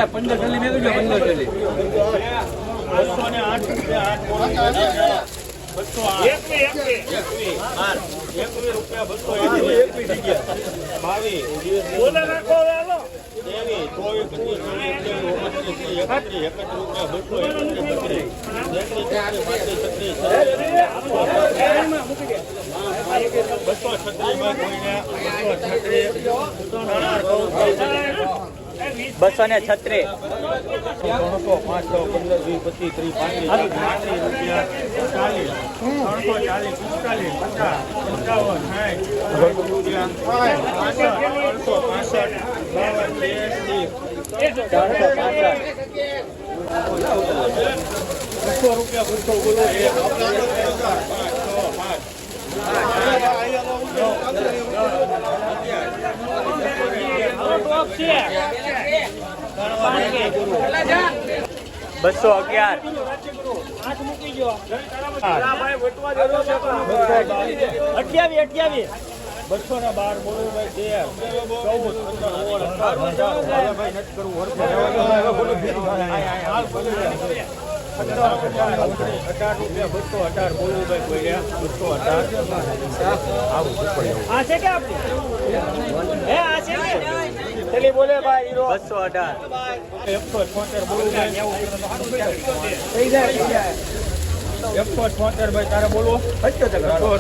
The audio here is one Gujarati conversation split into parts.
15 ટલી મેં કીધું 15 ટલી 236 300 500 15 20 25 ચલી બોલે ભાઈ 218 178 ભાઈ તારે બોલવો 151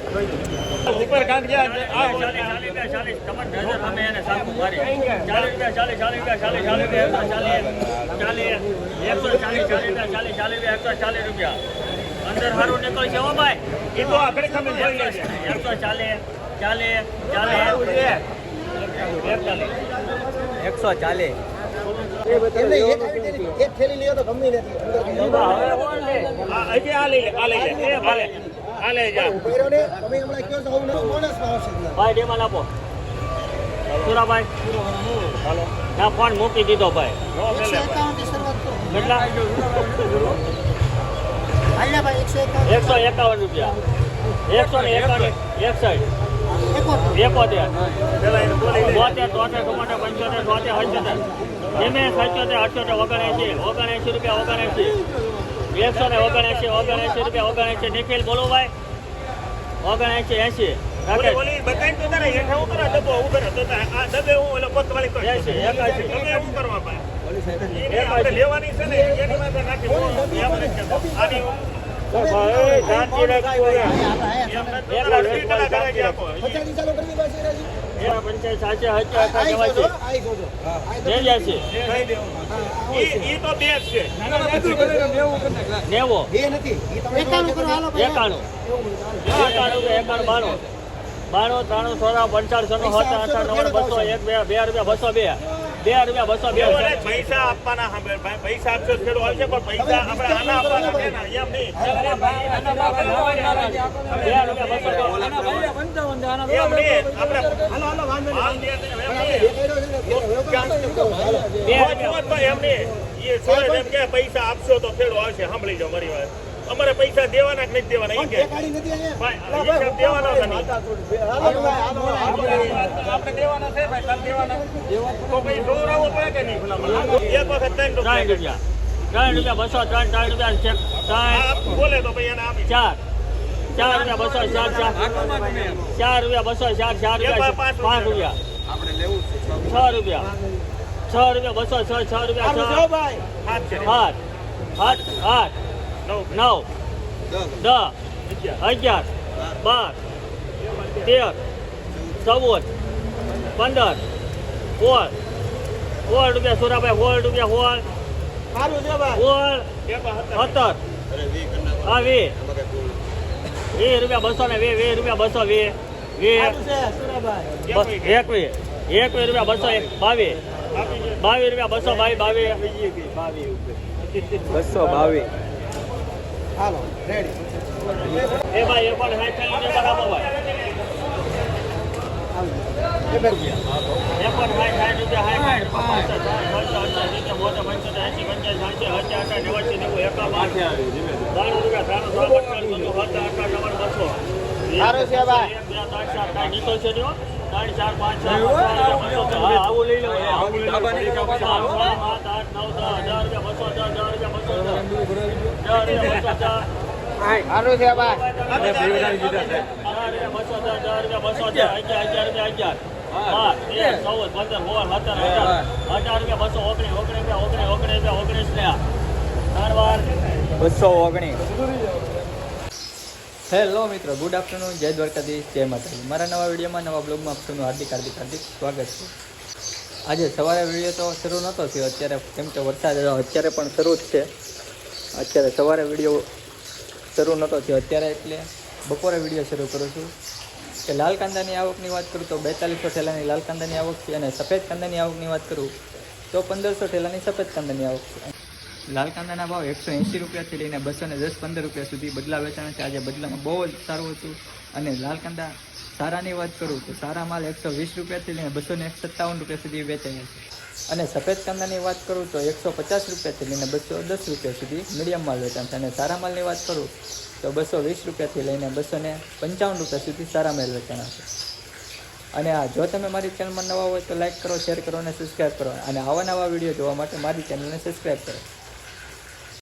ઉપર કાંક ગયા અંદર સારું નીકળ છે હો ભાઈ. એ તો આગળ તમે જોઈ લેશે 140 એક થેલી લ્યો તો ગમે નથી હજી આ લઈ લે આ લઈ લે એ ભલે આ લઈ જા પહેરો ને તમે હમણાં કયો તો હું બોનસમાં આવશે ભાઈ ડેમાં આપો સુરાભાઈ હાલો ના ફોન મૂકી દીધો ભાઈ 151 થી શરૂઆત કરો કેટલા હાલ્યા ભાઈ 151 રૂપિયા 151 61 71 પેલા એને બોલી લે 72 73 75 75 એમે 77 78 79 રૂપિયા 179 રૂપિયા નિખિલ બોલો ભાઈ 79 80 બોલી બોલી બતાઈ તો તારે હેઠા ઉતરા ડબ્બો ઉભો તો આ ડબ્બે હું ઓલો પતવાળી કરી 81 તમે એવું કરવા ભાઈ એ આપણે લેવાની છે ને એની માથે નાખી આની ભાઈ શાંતિ રાખો પચાસની ચાલુ કરવી પાછી રાજી ઈ તો બે જ છે નેવો બે નથી ઈ તમે 91 કરો હાલો ભાઈ 92 93 પૈસા આપવાના સાંભળ ભાઈ પૈસા આપશો ખેડૂત આવશે પણ પૈસા આપણે આના આપવાના છે ને એમ નહીં એમ નહીં આપણે હાલો વાંધો માલ દે એમ નહીં એમ નહીં એ સોળે એમ કે પૈસા આપશો તો ખેડૂત આવશે સાંભળી જાઓ મારી વાત અમારે પૈસા દેવાના કે નથી દેવાના ઈ કે ગાડી નથી અહીંયા ભાઈ હિસાબ દેવાનો છે નહીં હાલો ભાઈ આપણે દેવાના છે ભાઈ કાલ દેવાના તો ભાઈ દોરાવો પડે કે નહીં ભલામણ એક વખત 3 રૂપિયા 3 રૂપિયા 3 રૂપિયા આ બોલે તો ભાઈ એને આપી 4 રૂપિયા 200 4 રૂપિયા 5 રૂપિયા 6 રૂપિયા 206 રૂપિયા ભાઈ 8 9 10 11 12 13 14 15 16 રૂપિયા સુરાભાઈ 16 રૂપિયા સારું છે ભાઈ 17 હા 20 રૂપિયા 200 ને 20 રૂપિયા 220 સારું છે સુરાભાઈ 21 રૂપિયા 222 22 રૂપિયા 222 હાલો રેડી એ ભાઈ એ પણ 60 થઈને બરાબર ભાઈ એ બેન એ પણ 60 રૂપિયા સારું છે ભાઈ આવું લઈ લો સારું છે ભાઈ 219 હેલો મિત્રો, ગુડ આફ્ટરનૂન, જય દ્વારકાધીશ, જય માતાજી. મારા નવા વિડીયોમાં, નવા બ્લોગમાં આપ સૌનું હાર્દિક સ્વાગત છે. આજે સવારે વિડીયો તો શરૂ નહોતો થયો અત્યારે, કેમ કે વરસાદ અત્યારે પણ શરૂ જ છે. અત્યારે સવારે વિડીયો શરૂ નહોતો થયો અત્યારે, એટલે બપોરે વિડીયો શરૂ કરું છું. કે લાલ કાંદાની આવકની વાત કરું તો 4200 ઠેલાની લાલ કાંદાની આવક છે, અને સફેદ કાંદાની આવકની વાત કરું તો 1500 ઠેલાની સફેદ કાંદાની આવક છે. લાલ કાંદાના ભાવ 180 રૂપિયાથી લઈને 210-15 રૂપિયા સુધી બદલા વેચાણ છે. આજે બદલામાં બહુ જ સારું હતું. અને લાલ કાંદા સારાની વાત કરું તો સારા માલ 120 રૂપિયાથી લઈને 257 રૂપિયા સુધી વેચાય છે. અને સફેદ કાંદાની વાત કરું તો 150 રૂપિયાથી લઈને 210 રૂપિયા સુધી મીડિયમ માલ વેચાણ છે. અને સારા માલની વાત કરું તો 220 રૂપિયાથી લઈને 255 રૂપિયા સુધી સારા માલ વેચાણ છે. અને જો તમે મારી ચેનલમાં નવા હોય તો લાઈક કરો, શેર કરો અને સબસ્ક્રાઈબ કરો. અને આવા નવા વિડીયો જોવા માટે મારી ચેનલને સબસ્ક્રાઈબ કરો.